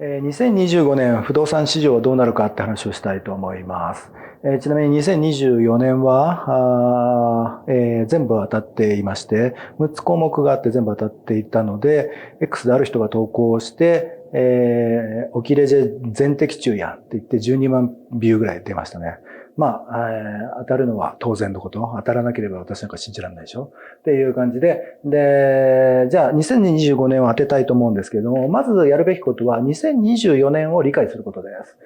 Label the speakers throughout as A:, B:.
A: 2025年不動産市場はどうなるかって話をしたいと思います。ちなみに2024年は、全部当たっていまして、6つ項目があって全部当たっていたので、X である人が投稿して、オキレジェ全的中やんって言って12万ビューぐらい出ましたね。まあ、当たるのは当然のこと。当たらなければ私なんか信じられないでしょっていう感じで。で、じゃあ2025年を当てたいと思うんですけれども、まずやるべきことは2024年を理解することです。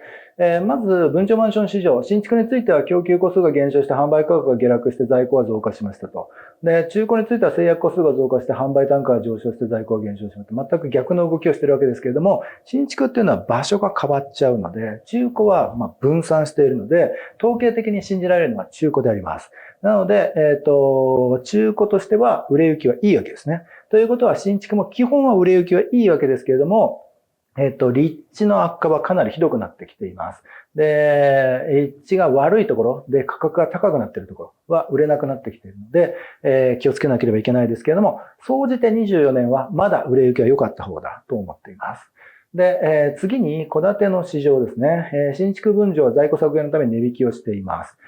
A: まず、分譲マンション市場。新築については供給個数が減少して販売価格が下落して在庫は増加しましたと。で、中古については制約個数が増加して販売単価が上昇して在庫が減少しました。全く逆の動きをしているわけですけれども、新築っていうのは場所が変わっちゃうので、中古は分散しているので、統計的に信じられるのは中古であります。なので、中古としては売れ行きはいいわけですね。ということは新築も基本は売れ行きはいいわけですけれども、立地の悪化はかなりひどくなってきています。で、立地が悪いところで価格が高くなっているところは売れなくなってきているので、気をつけなければいけないですけれども、総じて24年はまだ売れ行きは良かった方だと思っています。で、次に戸建ての市場ですね。新築分譲は在庫削減のために値引きをしています。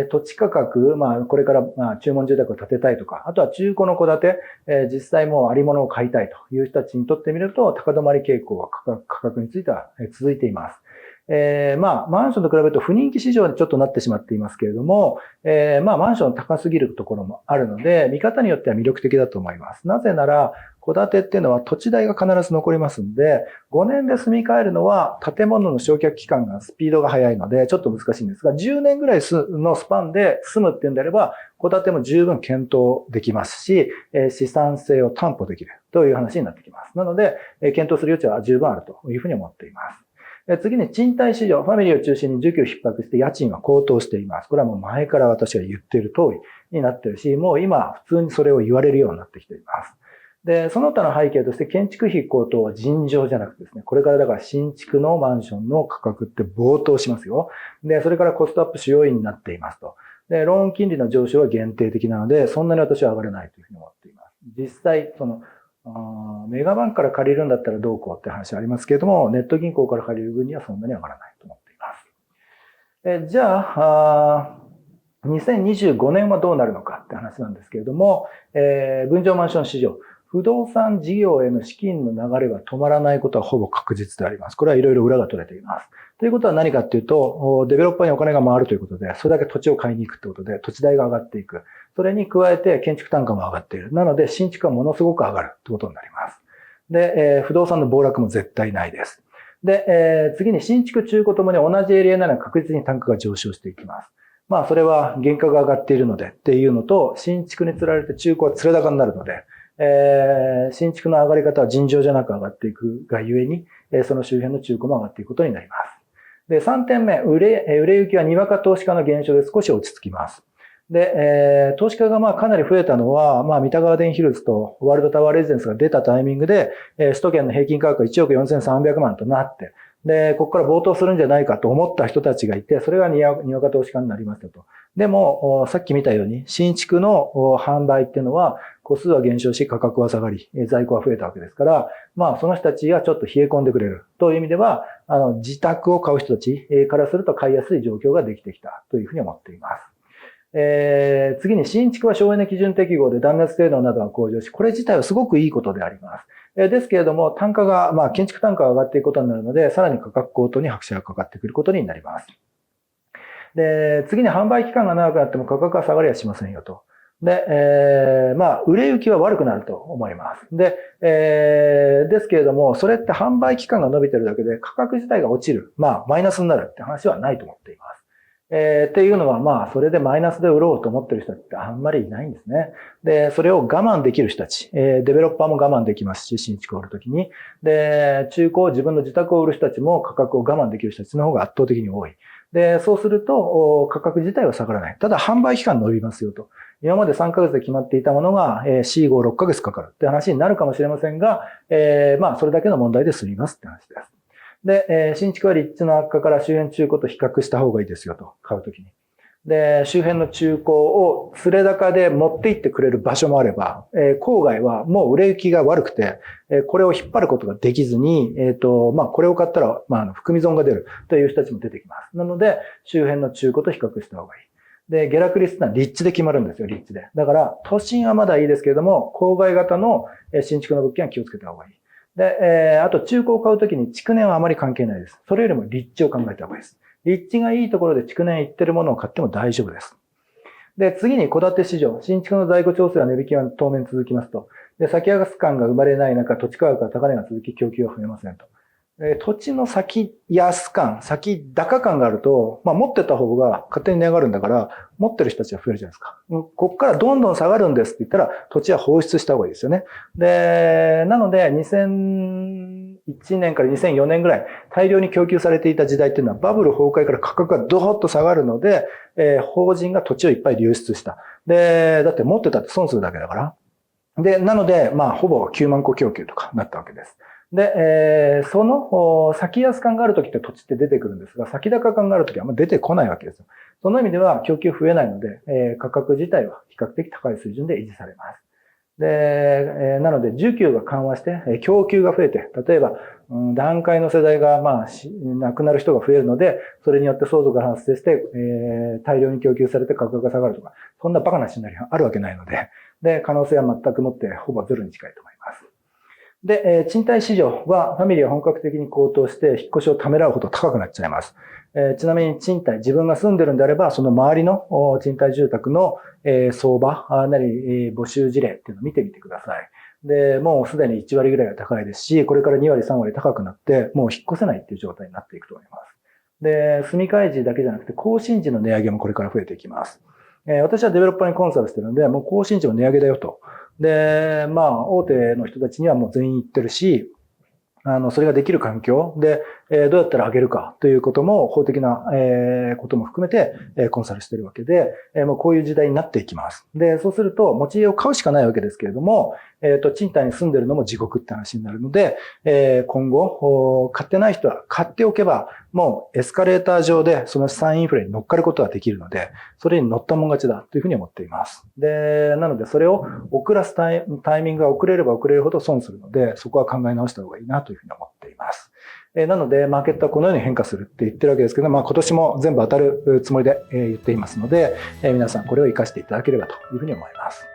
A: 土地価格、これから、注文住宅を建てたいとか、あとは中古の戸建て、実際もうあり物を買いたいという人たちにとってみると、高止まり傾向は価格については続いています。マンションと比べると不人気市場にちょっとなってしまっていますけれども、マンション高すぎるところもあるので、見方によっては魅力的だと思います。なぜなら、戸建てっていうのは土地代が必ず残りますんで、5年で住み替えるのは建物の焼却期間がスピードが速いので、ちょっと難しいんですが、10年ぐらいのスパンで住むっていうんであれば、戸建ても十分検討できますし、資産性を担保できるという話になってきます。なので、検討する余地は十分あるというふうに思っています。次に賃貸市場、ファミリーを中心に需給逼迫して家賃は高騰しています。これはもう前から私が言っている通りになっているし、もう今普通にそれを言われるようになってきています。で、その他の背景として建築費高騰は尋常じゃなくてですね、これからだから新築のマンションの価格って暴騰しますよ。で、それからコストアップ主要因になっていますと。で、ローン金利の上昇は限定的なので、そんなに私は上がらないというふうに思っています。実際、メガバンクから借りるんだったらどうこうって話ありますけれども、ネット銀行から借りる分にはそんなに上がらないと思っています。じゃあ、2025年はどうなるのかって話なんですけれども、分譲マンション市場、不動産事業への資金の流れが止まらないことはほぼ確実であります。これはいろいろ裏が取れています。ということは何かっていうと、デベロッパーにお金が回るということで、それだけ土地を買いに行くってことで、土地代が上がっていく。それに加えて建築単価も上がっている。なので、新築はものすごく上がるってことになります。で、不動産の暴落も絶対ないです。で、次に新築中古ともに同じエリアなら確実に単価が上昇していきます。それは原価が上がっているのでっていうのと、新築に釣られて中古は釣れ高になるので、新築の上がり方は尋常じゃなく上がっていくがゆえに、その周辺の中古も上がっていくことになります。で、3点目、売れ行きはにわか投資家の減少で少し落ち着きます。で、投資家がかなり増えたのは、三田ガーデンヒルズとワールドタワーレジデンスが出たタイミングで、首都圏の平均価格が1億4300万となって、で、ここから暴騰するんじゃないかと思った人たちがいて、それがにわか投資家になりましたと。でも、さっき見たように、新築の販売っていうのは、個数は減少し、価格は下がり、在庫は増えたわけですから、その人たちがちょっと冷え込んでくれるという意味では、自宅を買う人たちからすると買いやすい状況ができてきたというふうに思っています。次に新築は省エネ基準適合で断熱性能などが向上し、これ自体はすごくいいことであります。ですけれども、単価が、建築単価が上がっていくことになるので、さらに価格高騰に拍車がかかってくることになります。で、次に販売期間が長くなっても価格は下がりはしませんよと。で、売れ行きは悪くなると思います。で、ですけれども、それって販売期間が伸びてるだけで価格自体が落ちる。マイナスになるって話はないと思っています。っていうのは、それでマイナスで売ろうと思ってる人ってあんまりいないんですね。で、それを我慢できる人たち、デベロッパーも我慢できますし、新築を売るときに。で、中古を自分の自宅を売る人たちも価格を我慢できる人たちの方が圧倒的に多い。で、そうすると、価格自体は下がらない。ただ、販売期間伸びますよと。今まで3ヶ月で決まっていたものが、4、5、6ヶ月かかるって話になるかもしれませんが、それだけの問題で済みますって話です。で、新築は立地の悪化から周辺中古と比較した方がいいですよと、買うときに。で、周辺の中古を連れ高で持って行ってくれる場所もあれば、郊外はもう売れ行きが悪くて、これを引っ張ることができずに、これを買ったら、含み損が出るという人たちも出てきます。なので、周辺の中古と比較した方がいい。で、下落率ってのは立地で決まるんですよ、立地で。だから、都心はまだいいですけれども、郊外型の新築の物件は気をつけた方がいい。で、あと中古を買うときに築年はあまり関係ないです。それよりも立地を考えた方がいいです。立地がいいところで築年いってるものを買っても大丈夫です。で、次に戸建て市場。新築の在庫調整は値引きは当面続きますと。で、先上がす感が生まれない中、土地価格は高値が続き、供給は増えませんと。土地の先安感、先高感があると、持ってた方が勝手に値上がるんだから、持ってる人たちは増えるじゃないですか。ここからどんどん下がるんですって言ったら、土地は放出した方がいいですよね。で、なので、2001年から2004年ぐらい、大量に供給されていた時代っていうのは、バブル崩壊から価格がドーッと下がるので、法人が土地をいっぱい流出した。で、だって持ってたって損するだけだから。で、なので、ほぼ9万戸供給とかなったわけです。で、その先安感があるときって土地って出てくるんですが、先高感があるときはあんま出てこないわけですよ。その意味では供給増えないので、価格自体は比較的高い水準で維持されます。で、なので需給が緩和して、供給が増えて、例えば、段階の世代が亡くなる人が増えるので、それによって相続が発生して、大量に供給されて価格が下がるとか、そんなバカなシナリオがあるわけないので、で、可能性は全くもってほぼゼロに近いと思います。で、賃貸市場はファミリーは本格的に高騰して引っ越しをためらうほど高くなっちゃいます。ちなみに賃貸、自分が住んでるんであれば、その周りの賃貸住宅の相場なり募集事例っていうのを見てみてください。で、もうすでに1割ぐらいが高いですし、これから2割、3割高くなって、もう引っ越せないっていう状態になっていくと思います。で、住み替え時だけじゃなくて、更新時の値上げもこれから増えていきます。私はデベロッパーにコンサルしてるので、もう更新時も値上げだよと。で、大手の人たちにはもう全員言ってるし、それができる環境で、どうやったら上げるかということも、法的な、ことも含めて、コンサルしているわけで、もうこういう時代になっていきます。で、そうすると、持ち家を買うしかないわけですけれども、賃貸に住んでるのも地獄って話になるので、今後、買ってない人は買っておけば、もうエスカレーター上でその資産インフレに乗っかることができるので、それに乗ったもん勝ちだというふうに思っています。で、なのでそれを遅らすタイミングが遅れれば遅れるほど損するので、そこは考え直した方がいいなというふうに思っています。なので、マーケットはこのように変化するって言ってるわけですけど、今年も全部当たるつもりで言っていますので、皆さんこれを活かしていただければというふうに思います。